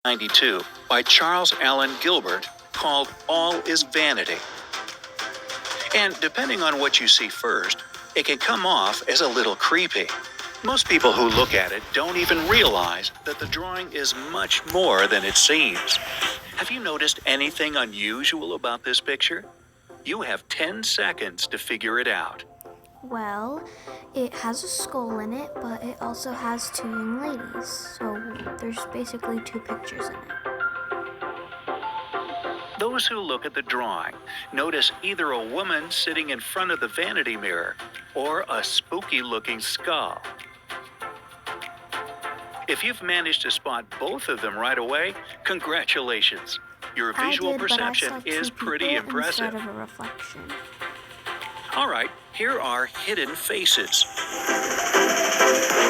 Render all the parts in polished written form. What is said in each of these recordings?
1992 by Charles Allen Gilbert called All is Vanity. And depending on what you see first, it can come off as a little creepy. Most people who look at it don't even realize that the drawing is much more than it seems. Have you noticed anything unusual about this picture? You have 10 seconds to figure it out. Well, it has a skull in it, but it also has two young ladies. So there's basically two pictures in it. Those who look at the drawing notice either a woman sitting in front of the vanity mirror or a spooky-looking skull. If you've managed to spot both of them right away, congratulations. Your visual perception is pretty impressive. Instead of a reflection. All right, here are hidden faces.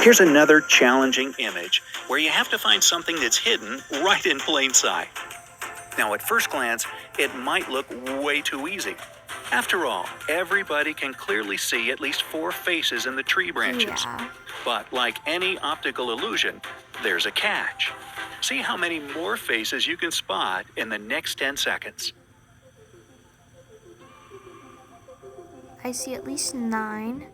Here's another challenging image where you have to find something that's hidden right in plain sight. Now, at first glance, it might look way too easy. After all, everybody can clearly see at least 4 faces in the tree branches. Yeah. But like any optical illusion, there's a catch. See how many more faces you can spot in the next 10 seconds. I see at least 9.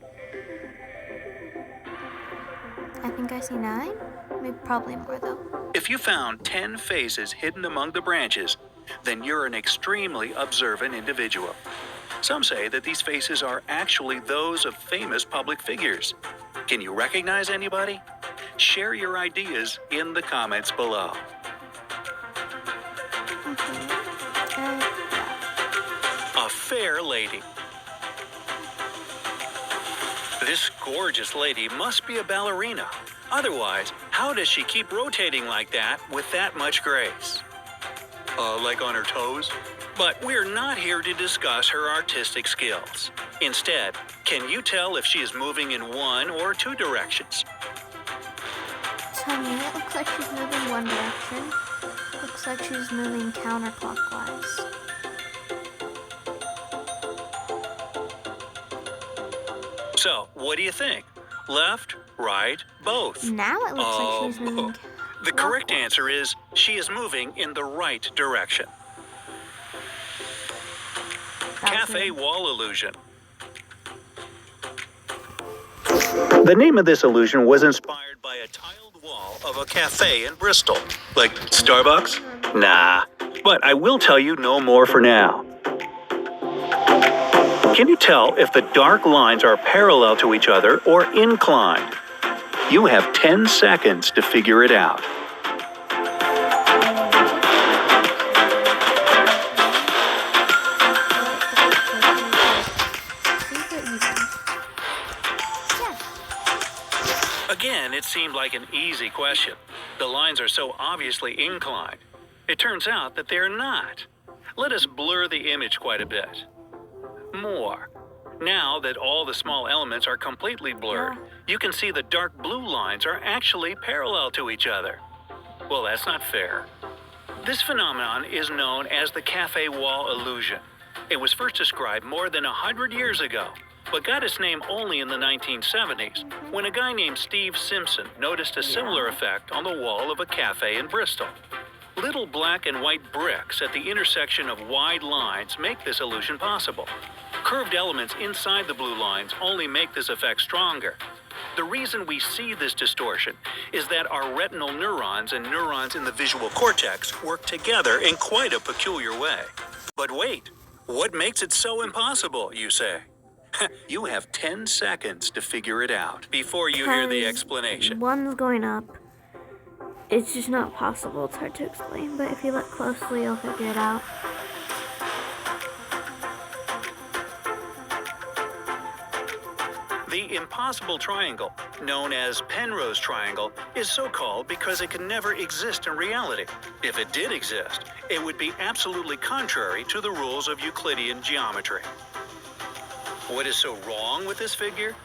I think I see 9. Maybe probably more though. If you found 10 faces hidden among the branches, then you're an extremely observant individual. Some say that these faces are actually those of famous public figures. Can you recognize anybody? Share your ideas in the comments below. A fair lady. This gorgeous lady must be a ballerina. Otherwise, how does she keep rotating like that with that much grace? Like on her toes? But we're not here to discuss her artistic skills. Instead, can you tell if she is moving in one or two directions? To me, it looks like she's moving one direction. Looks like she's moving counterclockwise. So, what do you think? Left, right, both? Now it looks like she's moving. The correct answer is she is moving in the right direction. Cafe wall illusion. The name of this illusion was inspired by a tiled wall of a cafe in Bristol. Like Starbucks? Nah. But I will tell you no more for now. Can you tell if the dark lines are parallel to each other or inclined? You have 10 seconds to figure it out. Again, it seemed like an easy question. The lines are so obviously inclined. It turns out that they're not. Let us blur the image quite a bit. More. Now that all the small elements are completely blurred, you can see the dark blue lines are actually parallel to each other. Well, that's not fair. This phenomenon is known as the cafe wall illusion. It was first described more than 100 years ago, but got its name only in the 1970s, when a guy named Steve Simpson noticed a similar effect on the wall of a cafe in Bristol. Little black and white bricks at the intersection of wide lines make this illusion possible. Curved elements inside the blue lines only make this effect stronger. The reason we see this distortion is that our retinal neurons and neurons in the visual cortex work together in quite a peculiar way. But wait, what makes it so impossible, you say? You have 10 seconds to figure it out before you hear the explanation. One's going up. It's just not possible. It's hard to explain, but if you look closely, you'll figure it out. The impossible triangle, known as Penrose triangle, is so called because it can never exist in reality. If it did exist, it would be absolutely contrary to the rules of Euclidean geometry. What is so wrong with this figure?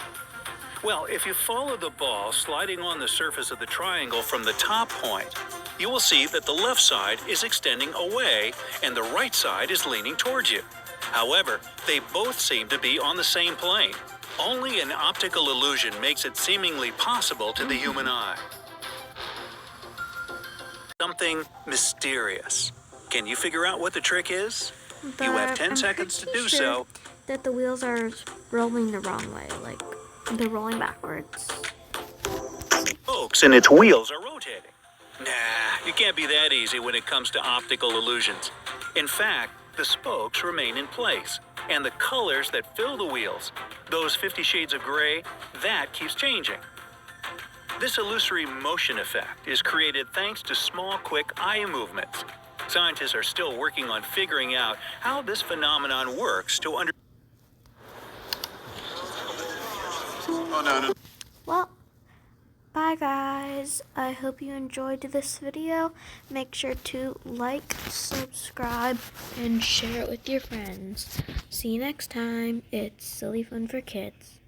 Well, if you follow the ball sliding on the surface of the triangle from the top point, you will see that the left side is extending away and the right side is leaning towards you. However, they both seem to be on the same plane. Only an optical illusion makes it seemingly possible to the human eye. something mysterious. Can you figure out what the trick is? But You have 10 I'm seconds to pretty do sure so. that the wheels are rolling the wrong way, like they're rolling backwards. Spokes and its wheels are rotating. Nah, it can't be that easy when it comes to optical illusions. In fact, the spokes remain in place, and the colors that fill the wheels, those 50 shades of gray, that keeps changing. This illusory motion effect is created thanks to small, quick eye movements. Scientists are still working on figuring out how this phenomenon works to understand. Well, bye guys. I hope you enjoyed this video. Make sure to like, subscribe, and share it with your friends. See you next time. It's Silly Fun for Kids.